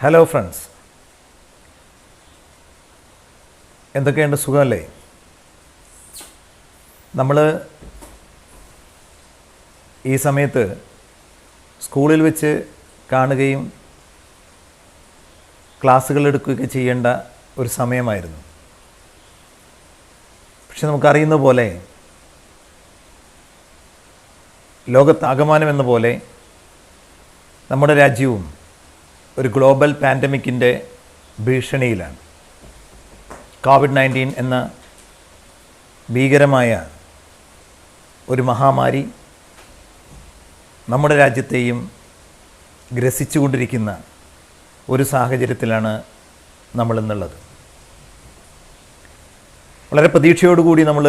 Hello friends, എന്തൊക്കെയുണ്ട്? സുഖമല്ലേ? നമ്മൾ ഈ സമയത്ത് സ്കൂളിൽ വെച്ച് കാണുകയും ക്ലാസ്സുകൾ എടുക്കുകയൊക്കെ ചെയ്യേണ്ട ഒരു സമയമായിരുന്നു. പക്ഷെ നമുക്കറിയുന്ന പോലെ ലോകത്താകമാനം എന്ന പോലെ നമ്മുടെ രാജ്യവും ഒരു ഗ്ലോബൽ പാൻഡമിക്കിൻ്റെ ഭീഷണിയിലാണ്. കോവിഡ്-19 എന്ന ഭീകരമായ ഒരു മഹാമാരി നമ്മുടെ രാജ്യത്തെയും ഗ്രസിച്ചുകൊണ്ടിരിക്കുന്ന ഒരു സാഹചര്യത്തിലാണ് നമ്മളിന്നുള്ളത്. വളരെ പ്രതീക്ഷയോടുകൂടി നമ്മൾ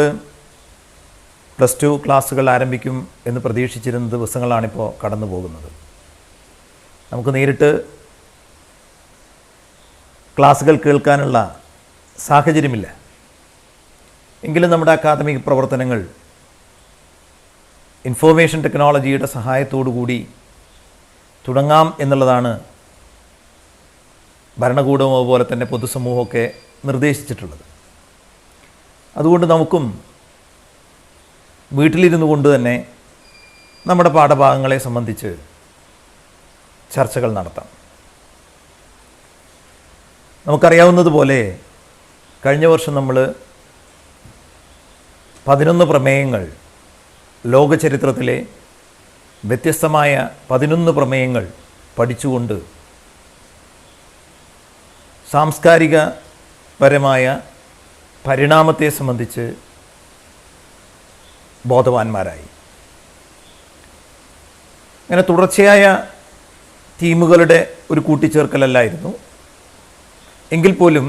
+2 ക്ലാസ്സുകൾ ആരംഭിക്കും എന്ന് പ്രതീക്ഷിച്ചിരുന്ന ദിവസങ്ങളാണിപ്പോൾ കടന്നു പോകുന്നത്. നമുക്ക് നേരിട്ട് ക്ലാസ്സുകൾ കേൾക്കാനുള്ള സാഹചര്യമില്ല. എങ്കിലും നമ്മുടെ അക്കാദമിക് പ്രവർത്തനങ്ങൾ ഇൻഫോർമേഷൻ ടെക്നോളജിയുടെ സഹായത്തോടു കൂടി തുടങ്ങാം എന്നുള്ളതാണ് ഭരണകൂടവും അതുപോലെ തന്നെ പൊതുസമൂഹമൊക്കെ നിർദ്ദേശിച്ചിട്ടുള്ളത്. അതുകൊണ്ട് നമുക്കും വീട്ടിലിരുന്നു കൊണ്ട് തന്നെ നമ്മുടെ പാഠഭാഗങ്ങളെ സംബന്ധിച്ച് ചർച്ചകൾ നടത്താം. നമുക്കറിയാവുന്നതുപോലെ കഴിഞ്ഞ വർഷം നമ്മൾ 11 പ്രമേയങ്ങൾ, ലോക ചരിത്രത്തിലെ വ്യത്യസ്തമായ 11 പ്രമേയങ്ങൾ പഠിച്ചുകൊണ്ട് സാംസ്കാരികപരമായ പരിണാമത്തെ സംബന്ധിച്ച് ബോധവാന്മാരായി. അങ്ങനെ തുടർച്ചയായ തീമുകളുടെ ഒരു കൂട്ടിച്ചേർക്കലല്ലായിരുന്നു. എങ്കിൽ പോലും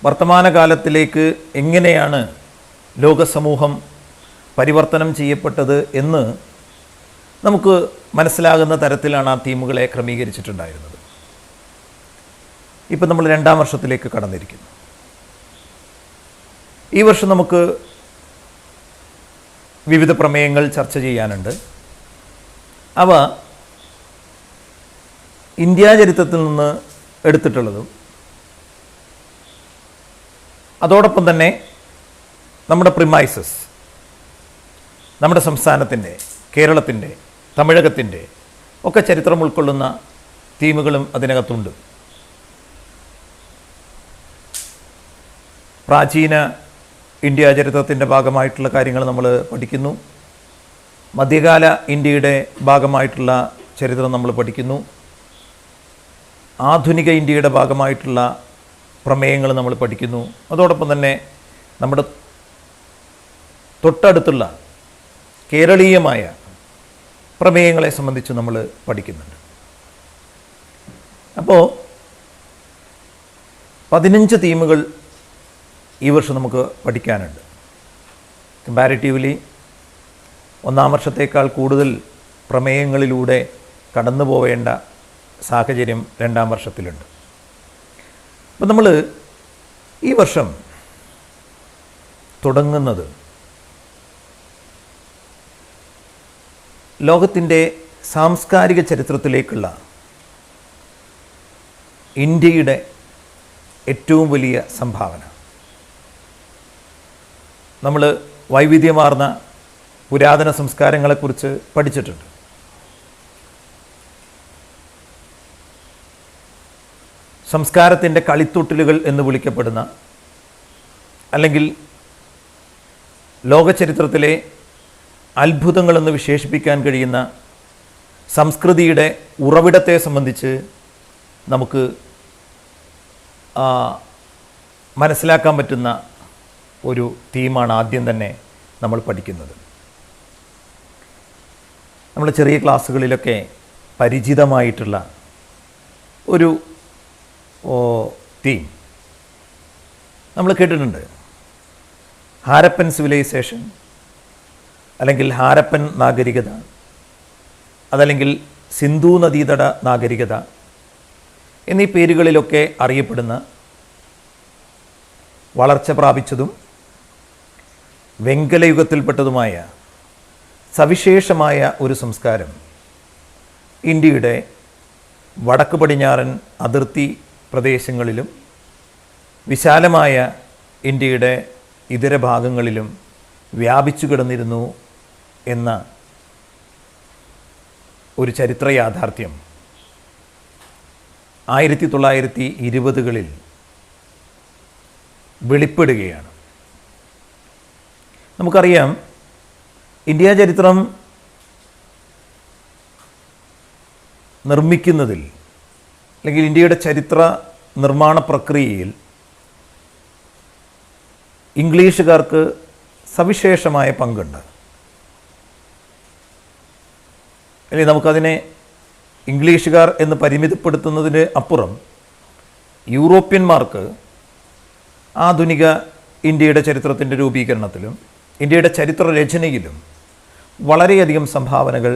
വർത്തമാനകാലത്തിലേക്ക് എങ്ങനെയാണ് ലോകസമൂഹം പരിവർത്തനം ചെയ്യപ്പെട്ടത് എന്ന് നമുക്ക് മനസ്സിലാകുന്ന തരത്തിലാണ് ആ തീമുകളെ ക്രമീകരിച്ചിട്ടുണ്ടായിരുന്നത്. ഇപ്പം നമ്മൾ 2ാം വർഷത്തിലേക്ക് കടന്നിരിക്കുന്നു. ഈ വർഷം നമുക്ക് വിവിധ പ്രമേയങ്ങൾ ചർച്ച ചെയ്യാനുണ്ട്. അവ ഇന്ത്യാ ചരിത്രത്തിൽ നിന്ന് എടുത്തിട്ടുള്ളതും അതോടൊപ്പം തന്നെ നമ്മുടെ പ്രിമൈസസ്, നമ്മുടെ സംസ്ഥാനത്തിൻ്റെ, കേരളത്തിൻ്റെ, തമിഴകത്തിൻ്റെ ഒക്കെ ചരിത്രം ഉൾക്കൊള്ളുന്ന തീമുകളും അതിനകത്തുണ്ട്. പ്രാചീന ഇന്ത്യ ചരിത്രത്തിൻ്റെ ഭാഗമായിട്ടുള്ള കാര്യങ്ങൾ നമ്മൾ പഠിക്കുന്നു. മധ്യകാല ഇന്ത്യയുടെ ഭാഗമായിട്ടുള്ള ചരിത്രം നമ്മൾ പഠിക്കുന്നു. ആധുനിക ഇന്ത്യയുടെ ഭാഗമായിട്ടുള്ള പ്രമേയങ്ങൾ നമ്മൾ പഠിക്കുന്നു. അതോടൊപ്പം തന്നെ നമ്മുടെ തൊട്ടടുത്തുള്ള കേരളീയമായ പ്രമേയങ്ങളെ സംബന്ധിച്ച് നമ്മൾ പഠിക്കുന്നുണ്ട്. അപ്പോൾ 15 തീമുകൾ ഈ വർഷം നമുക്ക് പഠിക്കാനുണ്ട്. കമ്പാരിറ്റീവ്ലി 1ാം വർഷത്തേക്കാൾ കൂടുതൽ പ്രമേയങ്ങളിലൂടെ കടന്നു പോവേണ്ട സാഹചര്യം 2ാം വർഷത്തിലുണ്ട്. അപ്പം നമ്മൾ ഈ വർഷം തുടങ്ങുന്നത് ലോകത്തിൻ്റെ സാംസ്കാരിക ചരിത്രത്തിലേക്കുള്ള ഇന്ത്യയുടെ ഏറ്റവും വലിയ സംഭാവന. നമ്മൾ വൈവിധ്യമാർന്ന പുരാതന സംസ്കാരങ്ങളെക്കുറിച്ച് പഠിച്ചിട്ടുണ്ട്. സംസ്കാരത്തിൻ്റെ കളിത്തൊട്ടിലുകൾ എന്ന് വിളിക്കപ്പെടുന്ന, അല്ലെങ്കിൽ ലോകചരിത്രത്തിലെ അത്ഭുതങ്ങളെന്ന് വിശേഷിപ്പിക്കാൻ കഴിയുന്ന സംസ്കൃതിയുടെ ഉറവിടത്തെ സംബന്ധിച്ച് നമുക്ക് മനസ്സിലാക്കാൻ പറ്റുന്ന ഒരു തീമാണ് ആദ്യം തന്നെ നമ്മൾ പഠിക്കുന്നത്. നമ്മൾ ചെറിയ ക്ലാസ്സുകളിലൊക്കെ പരിചിതമായിട്ടുള്ള ഒരു തീം നമ്മൾ കേട്ടിട്ടുണ്ട്. ഹാരപ്പൻ സിവിലൈസേഷൻ, അല്ലെങ്കിൽ ഹാരപ്പൻ നാഗരികത, അതല്ലെങ്കിൽ സിന്ധു നദീതട നാഗരികത എന്നീ പേരുകളിലൊക്കെ അറിയപ്പെടുന്ന വളർച്ച പ്രാപിച്ചതും വെങ്കലയുഗത്തിൽപ്പെട്ടതുമായ സവിശേഷമായ ഒരു സംസ്കാരം ഇന്ത്യയുടെ വടക്ക് പടിഞ്ഞാറൻ അതിർത്തി പ്രദേശങ്ങളിലും വിശാലമായ ഇന്ത്യയുടെ ഇതര ഭാഗങ്ങളിലും വ്യാപിച്ചു കിടന്നിരുന്നു എന്ന ഒരു ചരിത്ര യാഥാർത്ഥ്യം 1920കളിൽ വെളിപ്പെടുകയാണ്. നമുക്കറിയാം, ഇന്ത്യ ചരിത്രം നിർമ്മിക്കുന്നതിൽ അല്ലെങ്കിൽ ഇന്ത്യയുടെ ചരിത്ര നിർമ്മാണ പ്രക്രിയയിൽ ഇംഗ്ലീഷുകാർക്ക് സവിശേഷമായ പങ്കുണ്ട്. അല്ലെങ്കിൽ നമുക്കതിനെ ഇംഗ്ലീഷുകാർ എന്ന് പരിമിതപ്പെടുത്തുന്നതിന് അപ്പുറം യൂറോപ്യന്മാർക്ക് ആധുനിക ഇന്ത്യയുടെ ചരിത്രത്തിൻ്റെ രൂപീകരണത്തിലും ഇന്ത്യയുടെ ചരിത്ര രചനയിലും വളരെയധികം സംഭാവനകൾ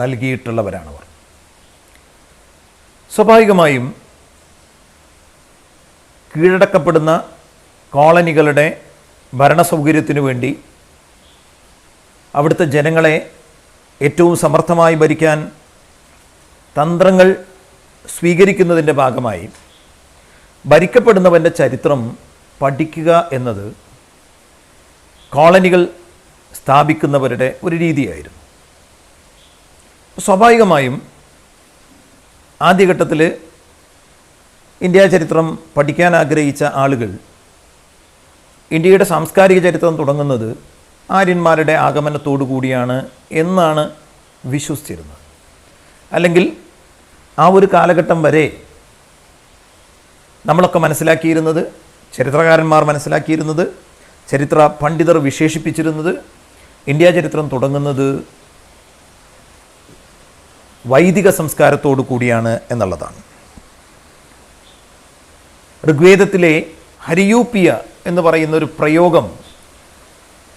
നൽകിയിട്ടുള്ളവരാണവർ. സ്വാഭാവികമായും കീഴടക്കപ്പെടുന്ന കോളനികളുടെ ഭരണസൗകര്യത്തിനു വേണ്ടി അവിടുത്തെ ജനങ്ങളെ ഏറ്റവും സമർത്ഥമായി ഭരിക്കാൻ തന്ത്രങ്ങൾ സ്വീകരിക്കുന്നതിൻ്റെ ഭാഗമായി ഭരിക്കപ്പെടുന്നവൻ്റെ ചരിത്രം പഠിക്കുക എന്നത് കോളനികൾ സ്ഥാപിക്കുന്നവരുടെ ഒരു രീതിയായിരുന്നു. സ്വാഭാവികമായും ആദ്യഘട്ടത്തിൽ ഇന്ത്യ ചരിത്രം പഠിക്കാൻ ആഗ്രഹിച്ച ആളുകൾ ഇന്ത്യയുടെ സാംസ്കാരിക ചരിത്രം തുടങ്ങുന്നത് ആര്യന്മാരുടെ ആഗമനത്തോടു കൂടിയാണ് എന്നാണ് വിശ്വസിച്ചിരുന്നത്. അല്ലെങ്കിൽ ആ ഒരു കാലഘട്ടം വരെ നമ്മളൊക്കെ മനസ്സിലാക്കിയിരുന്നത്, ചരിത്രകാരന്മാർ മനസ്സിലാക്കിയിരുന്നത്, ചരിത്ര പണ്ഡിതർ വിശേഷിപ്പിച്ചിരുന്നത് ഇന്ത്യ ചരിത്രം തുടങ്ങുന്നത് വൈദിക സംസ്കാരത്തോടു കൂടിയാണ് എന്നുള്ളതാണ്. ഋഗ്വേദത്തിലെ ഹരിയൂപ്പിയ എന്ന് പറയുന്ന ഒരു പ്രയോഗം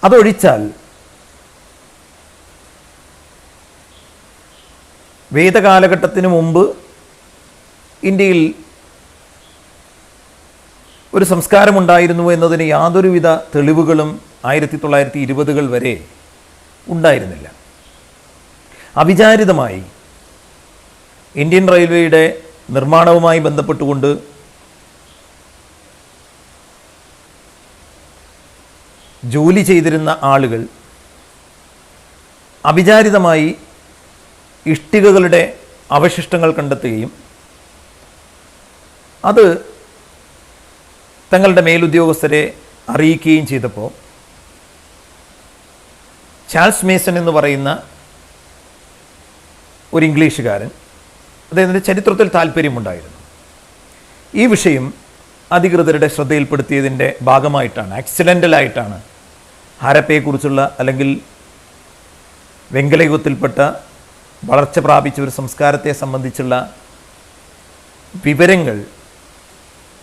അതൊഴിച്ചാൽ വേദകാലഘട്ടത്തിന് മുമ്പ് ഇന്ത്യയിൽ ഒരു സംസ്കാരമുണ്ടായിരുന്നു എന്നതിന് യാതൊരുവിധ തെളിവുകളും 1920കൾ വരെ ഉണ്ടായിരുന്നില്ല. അവിചാരിതമായി ഇന്ത്യൻ റെയിൽവേയുടെ നിർമ്മാണവുമായി ബന്ധപ്പെട്ടുകൊണ്ട് ജോലി ചെയ്തിരുന്ന ആളുകൾ അവിചാരിതമായി ഇഷ്ടികകളുടെ അവശിഷ്ടങ്ങൾ കണ്ടെത്തുകയും അത് തങ്ങളുടെ മേലുദ്യോഗസ്ഥരെ അറിയിക്കുകയും ചെയ്തപ്പോൾ ചാൾസ് മേസൺ എന്ന് പറയുന്ന ഒരു ഇംഗ്ലീഷുകാരൻ, അദ്ദേഹത്തിൻ്റെ ചരിത്രത്തിൽ താല്പര്യമുണ്ടായിരുന്നു. ഈ വിഷയം അധികൃതരുടെ ശ്രദ്ധയിൽപ്പെടുത്തിയതിൻ്റെ ഭാഗമായിട്ടാണ്, ആക്സിഡൻ്റലായിട്ടാണ് ഹാരപ്പയെക്കുറിച്ചുള്ള അല്ലെങ്കിൽ വെങ്കലയുഗത്തിൽപ്പെട്ട വളർച്ച പ്രാപിച്ച ഒരു സംസ്കാരത്തെ സംബന്ധിച്ചുള്ള വിവരങ്ങൾ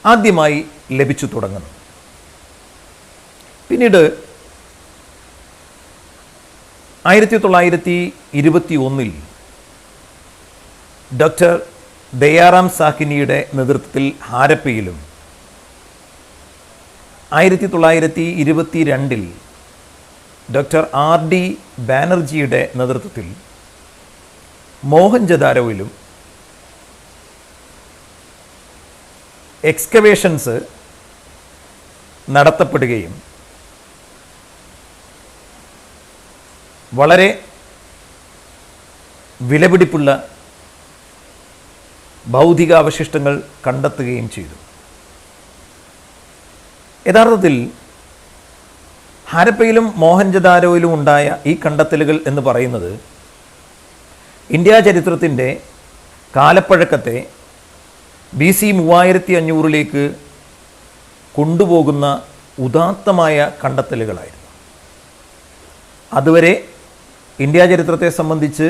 ആദ്യമായി ലഭിച്ചു തുടങ്ങുന്നു. പിന്നീട് 1921 ഡോക്ടർ ദയാറാം സാഹ്നിയുടെ നേതൃത്വത്തിൽ ഹാരപ്പയിലും 1922 ഡോക്ടർ RD ബാനർജിയുടെ നേതൃത്വത്തിൽ മോഹൻജദാരോയിലും എക്സ്കവേഷൻസ് നടത്തപ്പെടുകയും വളരെ വിലപിടിപ്പുള്ള ഭൗതികാവശിഷ്ടങ്ങൾ കണ്ടെത്തുകയും ചെയ്തു. യഥാർത്ഥത്തിൽ ഹാരപ്പയിലും മോഹൻജദാരോയിലും ഉണ്ടായ ഈ കണ്ടെത്തലുകൾ എന്ന് പറയുന്നത് ഇന്ത്യ ചരിത്രത്തിൻ്റെ കാലപ്പഴക്കത്തെ BC 3500 കൊണ്ടുപോകുന്ന ഉദാത്തമായ കണ്ടെത്തലുകളായിരുന്നു. അതുവരെ ഇന്ത്യ ചരിത്രത്തെ സംബന്ധിച്ച്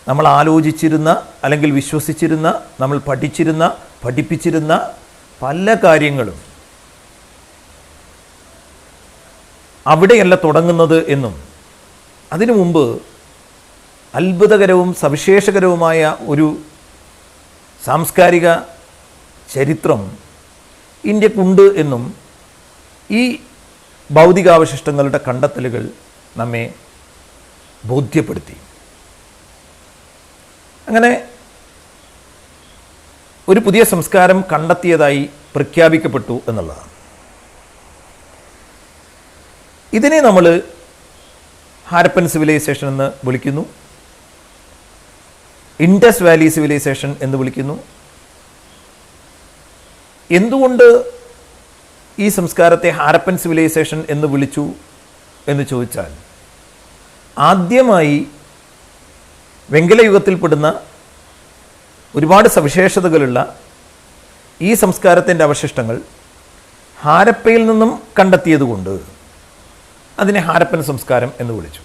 നമ്മൾ ആലോചിച്ചിരുന്ന അല്ലെങ്കിൽ വിശ്വസിച്ചിരുന്ന, നമ്മൾ പഠിപ്പിച്ചിരുന്ന പല കാര്യങ്ങളും അവിടെയല്ല തുടങ്ങുന്നത് എന്നും അതിനു മുമ്പ് അത്ഭുതകരവും സവിശേഷകരവുമായ ഒരു സാംസ്കാരിക ചരിത്രം ഇന്ത്യക്കുണ്ട് എന്നും ഈ ഭൗതികാവശിഷ്ടങ്ങളുടെ കണ്ടെത്തലുകൾ നമ്മെ ബോധ്യപ്പെടുത്തി. അങ്ങനെ ഒരു പുതിയ സംസ്കാരം കണ്ടെത്തിയതായി പ്രഖ്യാപിക്കപ്പെട്ടു എന്നുള്ളതാണ്. ഇതിനെ നമ്മൾ ഹാരപ്പൻ സിവിലൈസേഷൻ എന്ന് വിളിക്കുന്നു, ഇൻഡസ് വാലി സിവിലൈസേഷൻ എന്ന് വിളിക്കുന്നു. എന്തുകൊണ്ട് ഈ സംസ്കാരത്തെ ഹാരപ്പൻ സിവിലൈസേഷൻ എന്ന് വിളിച്ചു എന്ന് ചോദിച്ചാൽ, ആദ്യമായി വെങ്കലയുഗത്തിൽപ്പെടുന്ന ഒരുപാട് സവിശേഷതകളുള്ള ഈ സംസ്കാരത്തിൻ്റെ അവശിഷ്ടങ്ങൾ ഹാരപ്പയിൽ നിന്നും കണ്ടെത്തിയതുകൊണ്ട് അതിനെ ഹാരപ്പൻ സംസ്കാരം എന്ന് വിളിച്ചു.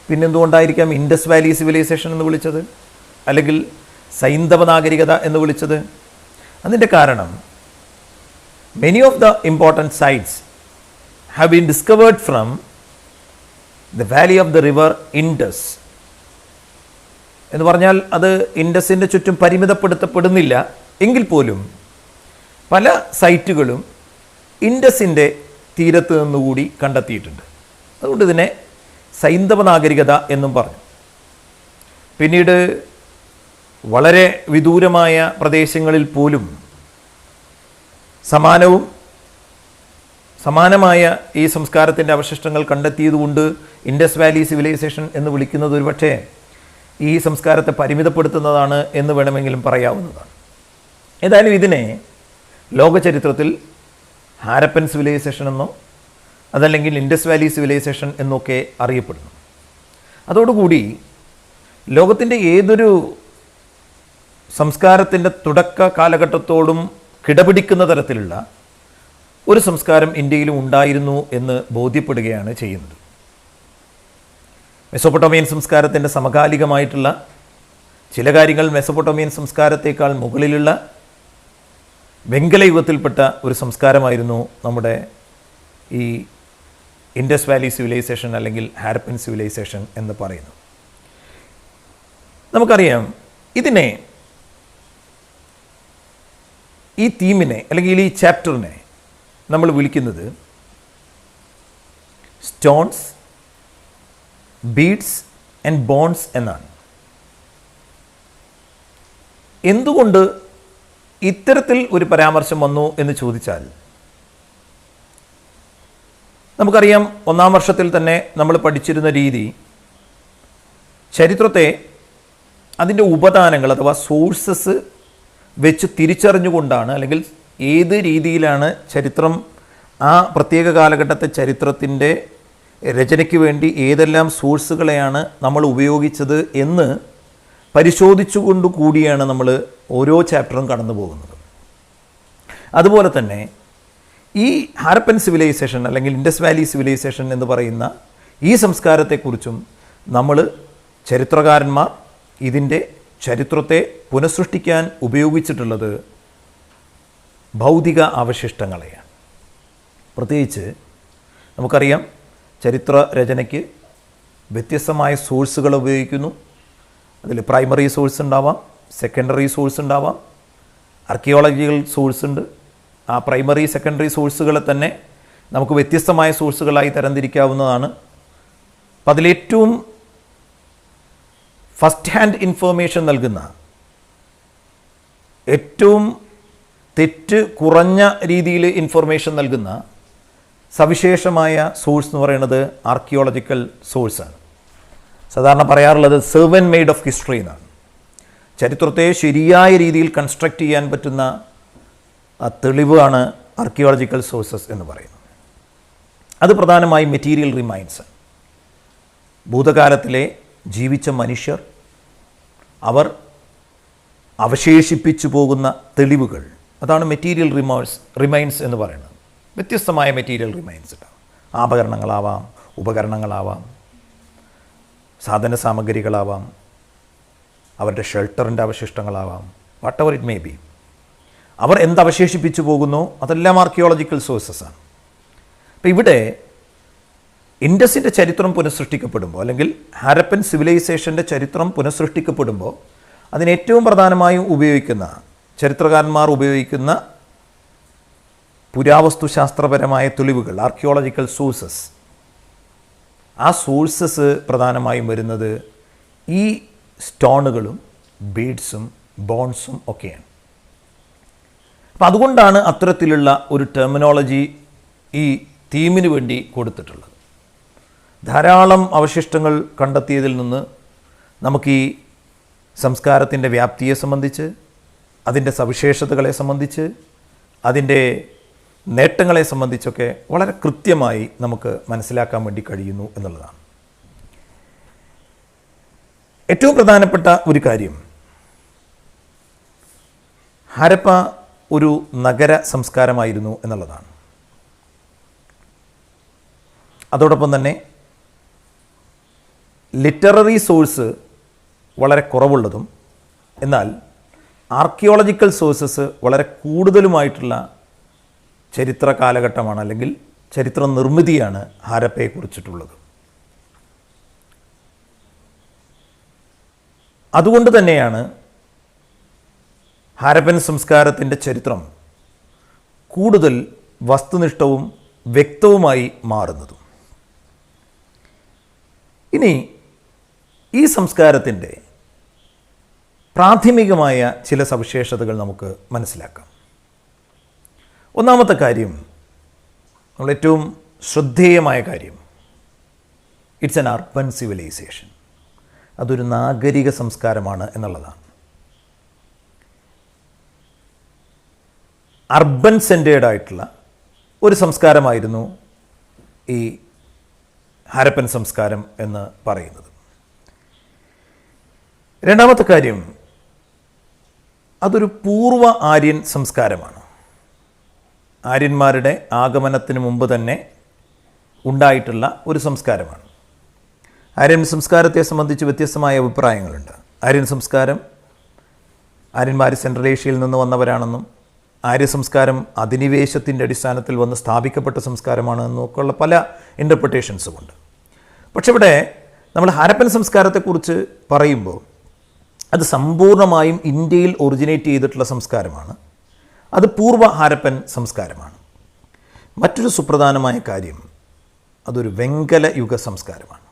പിന്നെന്തുകൊണ്ടായിരിക്കാം ഇൻഡസ് വാലി സിവിലൈസേഷൻ എന്ന് വിളിച്ചത്, അല്ലെങ്കിൽ സൈന്ധവ നാഗരികത എന്ന് വിളിച്ചത്? അതിൻ്റെ കാരണം, many of the important sites have been discovered from the valley of the river Indus എന്ന് പറഞ്ഞാൽ അത് ഇൻഡസിൻ്റെ ചുറ്റും പരിമിതപ്പെടുത്തപ്പെടുന്നില്ല എങ്കിൽ പോലും പല സൈറ്റുകളും ഇൻഡസിൻ്റെ തീരത്ത് നിന്നുകൂടി കണ്ടെത്തിയിട്ടുണ്ട്. അതുകൊണ്ട് ഇതിനെ സൈന്ധവ നാഗരികത എന്നും പറഞ്ഞു. പിന്നീട് വളരെ വിദൂരമായ പ്രദേശങ്ങളിൽ പോലും സമാനമായ ഈ സംസ്കാരത്തിൻ്റെ അവശിഷ്ടങ്ങൾ കണ്ടെത്തിയതുകൊണ്ട് ഇൻഡസ് വാലി സിവിലൈസേഷൻ എന്ന് വിളിക്കുന്നത് ഒരുപക്ഷേ ഈ സംസ്കാരത്തെ പരിമിതപ്പെടുത്തുന്നതാണ് എന്ന് വേണമെങ്കിലും പറയാവുന്നതാണ്. ഏതായാലും ഇതിനെ ലോകചരിത്രത്തിൽ ഹാരപ്പൻ സിവിലൈസേഷൻ എന്നോ അതല്ലെങ്കിൽ ഇൻഡസ് വാലി സിവിലൈസേഷൻ എന്നൊക്കെ അറിയപ്പെടുന്നു. അതോടുകൂടി ലോകത്തിൻ്റെ ഏതൊരു സംസ്കാരത്തിൻ്റെ തുടക്ക കാലഘട്ടത്തോടും കിടപിടിക്കുന്ന തരത്തിലുള്ള ഒരു സംസ്കാരം ഇന്ത്യയിലും ഉണ്ടായിരുന്നു എന്ന് ബോധ്യപ്പെടുകയാണ് ചെയ്യുന്നത്. മെസോപ്പൊട്ടോമിയൻ സംസ്കാരത്തിൻ്റെ സമകാലികമായിട്ടുള്ള ചില കാര്യങ്ങൾ മെസോപ്പൊട്ടോമിയൻ സംസ്കാരത്തേക്കാൾ മുകളിലുള്ള വെങ്കലയുഗത്തിൽപ്പെട്ട ഒരു സംസ്കാരമായിരുന്നു നമ്മുടെ ഈ ഇൻഡസ് വാലി സിവിലൈസേഷൻ അല്ലെങ്കിൽ ഹാരപ്പൻ സിവിലൈസേഷൻ എന്ന് പറയുന്നു. നമുക്കറിയാം, ഇതിനെ, ഈ തീമിനെ അല്ലെങ്കിൽ ഈ ചാപ്റ്ററിനെ നമ്മൾ വിളിക്കുന്നത് സ്റ്റോൺസ്, ബീഡ്സ് ആൻഡ് ബോൺസ് എന്നാണ്. എന്തുകൊണ്ട് ഇത്തരത്തിൽ ഒരു പരാമർശം വന്നു എന്ന് ചോദിച്ചാൽ, നമുക്കറിയാം, 1ാം വർഷത്തിൽ തന്നെ നമ്മൾ പഠിച്ചിരുന്ന രീതി ചരിത്രത്തെ അതിൻ്റെ ഉപദാനങ്ങൾ അഥവാ സോഴ്സസ് വെച്ച് തിരിച്ചറിഞ്ഞുകൊണ്ടാണ്, അല്ലെങ്കിൽ ഏത് രീതിയിലാണ് ചരിത്രം ആ പ്രത്യേക കാലഘട്ടത്തെ ചരിത്രത്തിൻ്റെ രചനയ്ക്ക് വേണ്ടി ഏതെല്ലാം സോഴ്സുകളെയാണ് നമ്മൾ ഉപയോഗിച്ചത് എന്ന് പരിശോധിച്ചുകൊണ്ട് കൂടിയാണ് നമ്മൾ ഓരോ ചാപ്റ്ററും കടന്നു പോകുന്നത്. അതുപോലെ തന്നെ ഈ ഹാരപ്പൻ സിവിലൈസേഷൻ അല്ലെങ്കിൽ ഇൻഡസ് വാലി സിവിലൈസേഷൻ എന്ന് പറയുന്ന ഈ സംസ്കാരത്തെക്കുറിച്ചും നമ്മൾ ചരിത്രകാരന്മാർ ഇതിൻ്റെ ചരിത്രത്തെ പുനഃസൃഷ്ടിക്കാൻ ഉപയോഗിച്ചിട്ടുള്ളത് ഭൗതിക അവശിഷ്ടങ്ങളെയാണ്. പ്രത്യേകിച്ച് നമുക്കറിയാം, ചരിത്ര രചനയ്ക്ക് വ്യത്യസ്തമായ സോഴ്സുകൾ ഉപയോഗിക്കുന്നു. അതിൽ പ്രൈമറി സോഴ്സ് ഉണ്ടാവാം, സെക്കൻഡറി സോഴ്സ് ഉണ്ടാവാം, ആർക്കിയോളജിക്കൽ സോഴ്സ് ഉണ്ട്. ആ പ്രൈമറി സെക്കൻഡറി സോഴ്സുകളെ തന്നെ നമുക്ക് വ്യത്യസ്തമായ സോഴ്സുകളായി തരംതിരിക്കാവുന്നതാണ്. അപ്പം അതിലേറ്റവും ഫസ്റ്റ് ഹാൻഡ് ഇൻഫർമേഷൻ നൽകുന്ന, ഏറ്റവും തെറ്റ് കുറഞ്ഞ രീതിയിൽ ഇൻഫർമേഷൻ നൽകുന്ന സവിശേഷമായ സോഴ്സ് എന്ന് പറയുന്നത് ആർക്കിയോളജിക്കൽ സോഴ്സാണ്. സാധാരണ പറയാറുള്ളത് സെർവൻ മെയ്ഡ് ഓഫ് ഹിസ്റ്ററി എന്നാണ്. ചരിത്രത്തെ ശരിയായ രീതിയിൽ കൺസ്ട്രക്റ്റ് ചെയ്യാൻ പറ്റുന്ന തെളിവാണ് ആർക്കിയോളജിക്കൽ സോഴ്സസ് എന്ന് പറയുന്നത്. അത് പ്രധാനമായും മെറ്റീരിയൽ റിമൈൻസ്. ഭൂതകാലത്തിലെ ജീവിച്ച മനുഷ്യർ, അവർ അവശേഷിപ്പിച്ചു പോകുന്ന തെളിവുകൾ, അതാണ് മെറ്റീരിയൽ റിമൈൻസ് എന്ന് പറയുന്നത്. വ്യത്യസ്തമായ മെറ്റീരിയൽ റിമൈൻസ് ഉണ്ടാവും. ആഭരണങ്ങളാവാം, ഉപകരണങ്ങളാവാം, സാധന സാമഗ്രികളാവാം, അവരുടെ ഷെൽട്ടറിൻ്റെ അവശിഷ്ടങ്ങളാവാം, whatever it may be. അവർ എന്തവശേഷിപ്പിച്ചു പോകുന്നു അതെല്ലാം ആർക്കിയോളജിക്കൽ സോഴ്സസാണ്. അപ്പോൾ ഇവിടെ ഇൻഡസിൻ്റെ ചരിത്രം പുനഃസൃഷ്ടിക്കപ്പെടുമ്പോൾ, അല്ലെങ്കിൽ ഹാരപ്പൻ സിവിലൈസേഷൻ്റെ ചരിത്രം പുനഃസൃഷ്ടിക്കപ്പെടുമ്പോൾ അതിന് ഏറ്റവും പ്രധാനമായും ഉപയോഗിക്കുന്ന, ചരിത്രകാരന്മാർ ഉപയോഗിക്കുന്ന പുരാവസ്തുശാസ്ത്രപരമായ തെളിവുകൾ, ആർക്കിയോളജിക്കൽ സോഴ്സസ്, ആ സോഴ്സസ് പ്രധാനമായും വരുന്നത് ഈ സ്റ്റോണുകളും ബീഡ്സും ബോൺസും ഒക്കെയാണ്. അപ്പം അതുകൊണ്ടാണ് അത്തരത്തിലുള്ള ഒരു ടെർമിനോളജി ഈ തീമിന് വേണ്ടി കൊടുത്തിട്ടുള്ളത്. ധാരാളം അവശിഷ്ടങ്ങൾ കണ്ടെത്തിയതിൽ നിന്ന് നമുക്ക് ഈ സംസ്കാരത്തിൻ്റെ വ്യാപ്തിയെ സംബന്ധിച്ച്, അതിൻ്റെ സവിശേഷതകളെ സംബന്ധിച്ച്, അതിൻ്റെ നേട്ടങ്ങളെ സംബന്ധിച്ചൊക്കെ വളരെ കൃത്യമായി നമുക്ക് മനസ്സിലാക്കാൻ വേണ്ടി കഴിയുന്നു എന്നുള്ളതാണ്. ഏറ്റവും പ്രധാനപ്പെട്ട ഒരു കാര്യം, ഹരപ്പ ഒരു നഗര സംസ്കാരമായിരുന്നു എന്നുള്ളതാണ്. അതോടൊപ്പം തന്നെ ലിറ്റററി സോഴ്സ് വളരെ കുറവുള്ളതും എന്നാൽ ആർക്കിയോളജിക്കൽ സോഴ്സസ് വളരെ കൂടുതലുമായിട്ടുള്ള ചരിത്ര കാലഘട്ടമാണ്, അല്ലെങ്കിൽ ചരിത്ര നിർമ്മിതിയാണ് ഹാരപ്പയെക്കുറിച്ചിട്ടുള്ളത്. അതുകൊണ്ട് തന്നെയാണ് ഹാരപ്പൻ സംസ്കാരത്തിൻ്റെ ചരിത്രം കൂടുതൽ വസ്തുനിഷ്ഠവും വ്യക്തവുമായി മാറുന്നതും. ഇനി ഈ സംസ്കാരത്തിൻ്റെ പ്രാഥമികമായ ചില സവിശേഷതകൾ നമുക്ക് മനസ്സിലാക്കാം. ഒന്നാമത്തെ കാര്യം, നമ്മൾ ഏറ്റവും ശ്രദ്ധേയമായ കാര്യം, ഇറ്റ്സ് ആൻ അർബൻ സിവിലൈസേഷൻ. അതൊരു നാഗരിക സംസ്കാരമാണ് എന്നുള്ളതാണ്. അർബൻ സെൻറ്റേർഡ് ആയിട്ടുള്ള ഒരു സംസ്കാരമായിരുന്നു ഈ ഹാരപ്പൻ സംസ്കാരം എന്ന് പറയുന്നത്. രണ്ടാമത്തെ കാര്യം, അതൊരു പൂർവ്വ ആര്യൻ സംസ്കാരമാണ്. ആര്യന്മാരുടെ ആഗമനത്തിന് മുമ്പ് തന്നെ ഉണ്ടായിട്ടുള്ള ഒരു സംസ്കാരമാണ്. ആര്യൻ സംസ്കാരത്തെ സംബന്ധിച്ച് വ്യത്യസ്തമായ അഭിപ്രായങ്ങളുണ്ട്. ആര്യൻ സംസ്കാരം ആര്യന്മാർ സെൻട്രൽ ഏഷ്യയിൽ നിന്ന് വന്നവരാണെന്നും ആര്യ സംസ്കാരം അധിനിവേശത്തിൻ്റെ അടിസ്ഥാനത്തിൽ വന്ന് സ്ഥാപിക്കപ്പെട്ട സംസ്കാരമാണ് എന്നൊക്കെയുള്ള പല ഇൻ്റർപ്രിട്ടേഷൻസും ഉണ്ട്. പക്ഷെ ഇവിടെ നമ്മൾ ഹാരപ്പൻ സംസ്കാരത്തെക്കുറിച്ച് പറയുമ്പോൾ അത് സമ്പൂർണ്ണമായും ഇന്ത്യയിൽ ഒറിജിനേറ്റ് ചെയ്തിട്ടുള്ള സംസ്കാരമാണ്. അത് പൂർവ്വ ഹാരപ്പൻ സംസ്കാരമാണ്. മറ്റൊരു സുപ്രധാനമായ കാര്യം, അതൊരു വെങ്കല യുഗ സംസ്കാരമാണ്.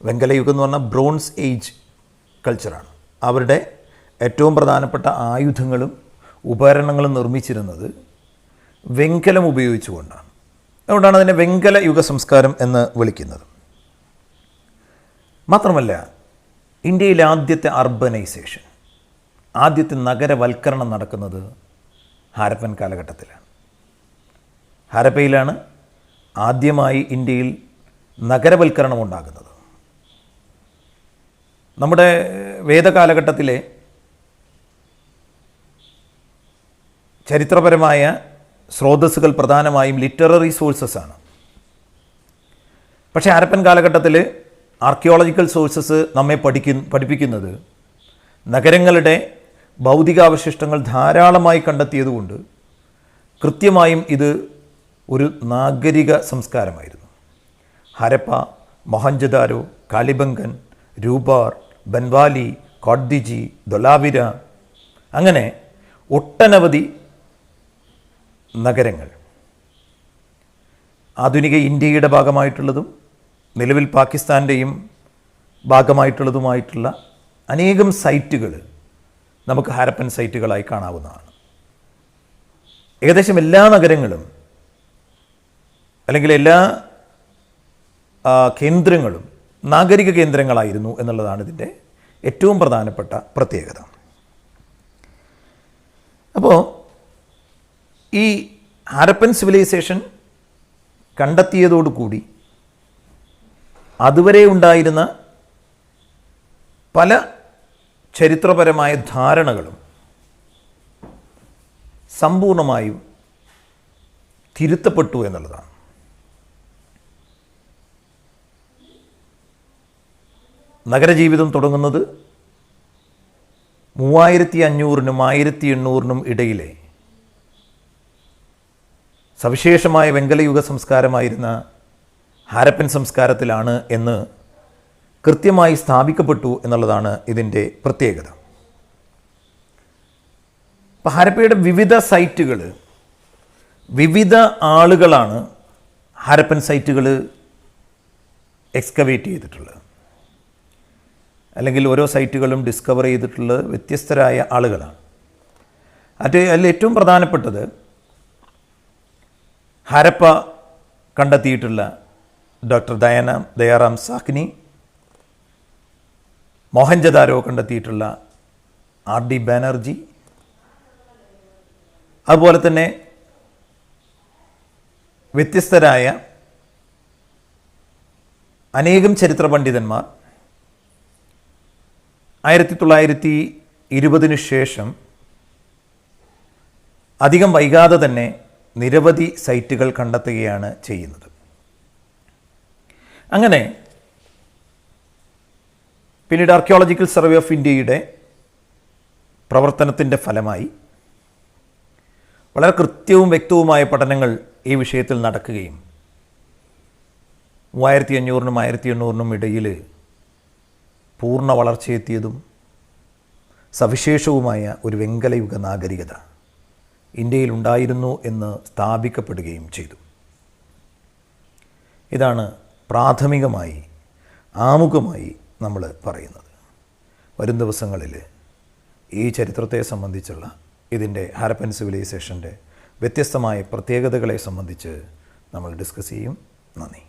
വെങ്കല യുഗം എന്ന് പറഞ്ഞാൽ ബ്രോൺസ് ഏജ് കൾച്ചറാണ്. അവരുടെ ഏറ്റവും പ്രധാനപ്പെട്ട ആയുധങ്ങളും ഉപകരണങ്ങളും നിർമ്മിച്ചിരുന്നത് വെങ്കലം ഉപയോഗിച്ചുകൊണ്ടാണ്. അതുകൊണ്ടാണ് അതിനെ വെങ്കല യുഗ സംസ്കാരം എന്ന് വിളിക്കുന്നത്. മാത്രമല്ല, ഇന്ത്യയിലെ ആദ്യത്തെ അർബനൈസേഷൻ, ആദ്യത്തെ നഗരവൽക്കരണം നടക്കുന്നത് ഹാരപ്പൻ കാലഘട്ടത്തിലാണ്. ഹാരപ്പയിലാണ് ആദ്യമായി ഇന്ത്യയിൽ നഗരവൽക്കരണം ഉണ്ടാകുന്നത്. നമ്മുടെ വേദകാലഘട്ടത്തിലെ ചരിത്രപരമായ സ്രോതസ്സുകൾ പ്രധാനമായും ലിറ്റററി സോഴ്സസ് ആണ്. പക്ഷേ ഹാരപ്പൻ കാലഘട്ടത്തിൽ ആർക്കിയോളജിക്കൽ സോഴ്സസ് നമ്മെ പഠിപ്പിക്കുന്നത് നഗരങ്ങളുടെ ഭൗതികാവശിഷ്ടങ്ങൾ ധാരാളമായി കണ്ടെത്തിയതുകൊണ്ട് കൃത്യമായും ഇത് ഒരു നാഗരിക സംസ്കാരമായിരുന്നു. ഹരപ്പ, മൊഹൻജദാരോ, കാലിബംഗൻ, രൂപാർ, ബൻവാലി, കോഡ്ദിജി, ധൊലാവിര, അങ്ങനെ ഒട്ടനവധി നഗരങ്ങൾ ആധുനിക ഇന്ത്യയുടെ ഭാഗമായിട്ടുള്ളതും നിലവിൽ പാകിസ്ഥാൻ്റെയും ഭാഗമായിട്ടുള്ളതുമായിട്ടുള്ള അനേകം സൈറ്റുകൾ നമുക്ക് ഹാരപ്പൻ സൈറ്റുകളായി കാണാവുന്നതാണ്. ഏകദേശം എല്ലാ നഗരങ്ങളും അല്ലെങ്കിൽ എല്ലാ കേന്ദ്രങ്ങളും നാഗരിക കേന്ദ്രങ്ങളായിരുന്നു എന്നുള്ളതാണ് ഇതിൻ്റെ ഏറ്റവും പ്രധാനപ്പെട്ട പ്രത്യേകത. അപ്പോൾ ഈ ഹാരപ്പൻ സിവിലൈസേഷൻ കണ്ടെത്തിയതോടുകൂടി അതുവരെ ഉണ്ടായിരുന്ന പല ചരിത്രപരമായ ധാരണകളും സമ്പൂർണമായും തിരുത്തപ്പെട്ടു എന്നുള്ളതാണ്. നഗരജീവിതം തുടങ്ങുന്നത് 3500-നും 1800-നും ഇടയിലെ സവിശേഷമായ വെങ്കലയുഗ സംസ്കാരമായിരുന്ന ഹാരപ്പൻ സംസ്കാരത്തിലാണ് എന്ന് കൃത്യമായി സ്ഥാപിക്കപ്പെട്ടു എന്നുള്ളതാണ് ഇതിൻ്റെ പ്രത്യേകത. അപ്പോൾ ഹാരപ്പയുടെ വിവിധ സൈറ്റുകൾ, വിവിധ ആളുകളാണ് ഹാരപ്പൻ സൈറ്റുകൾ എക്സ്കവേറ്റ് ചെയ്തിട്ടുള്ളത്. അല്ലെങ്കിൽ ഓരോ സൈറ്റുകളും ഡിസ്കവർ ചെയ്തിട്ടുള്ളത് വ്യത്യസ്തരായ ആളുകളാണ്. അതിൽ ഏറ്റവും പ്രധാനപ്പെട്ടത് ഹരപ്പ കണ്ടെത്തിയിട്ടുള്ള ഡോക്ടർ ദയാറാം സാഹ്നി, മോഹൻജദാരോ കണ്ടെത്തിയിട്ടുള്ള ആർ ഡി ബാനർജി, അതുപോലെ തന്നെ വ്യത്യസ്തരായ അനേകം ചരിത്ര പണ്ഡിതന്മാർ 1920 ശേഷം അധികം വൈകാതെ തന്നെ നിരവധി സൈറ്റുകൾ കണ്ടെത്തുകയാണ് ചെയ്യുന്നത്. അങ്ങനെ പിന്നീട് ആർക്കിയോളജിക്കൽ സർവേ ഓഫ് ഇന്ത്യയുടെ പ്രവർത്തനത്തിൻ്റെ ഫലമായി വളരെ കൃത്യവും വ്യക്തവുമായ പഠനങ്ങൾ ഈ വിഷയത്തിൽ നടക്കുകയും 3500-നും 1800-നും ഇടയിൽ പൂർണ്ണ വളർച്ചയെത്തിയതും സവിശേഷവുമായ ഒരു വെങ്കലയുഗ നാഗരികത ഇന്ത്യയിൽ ഉണ്ടായിരുന്നു എന്ന് സ്ഥാപിക്കപ്പെടുകയും ചെയ്തു. ഇതാണ് പ്രാഥമികമായി ആമുഖമായി നമ്മൾ പറയുന്നത്. വരും ദിവസങ്ങളിൽ ഈ ചരിത്രത്തെ സംബന്ധിച്ചുള്ള ഇതിൻ്റെ ഹാരപ്പൻ സിവിലൈസേഷൻ്റെ വ്യത്യസ്തമായ പ്രത്യേകതകളെ സംബന്ധിച്ച് നമ്മൾ ഡിസ്കസ് ചെയ്യും. നന്ദി.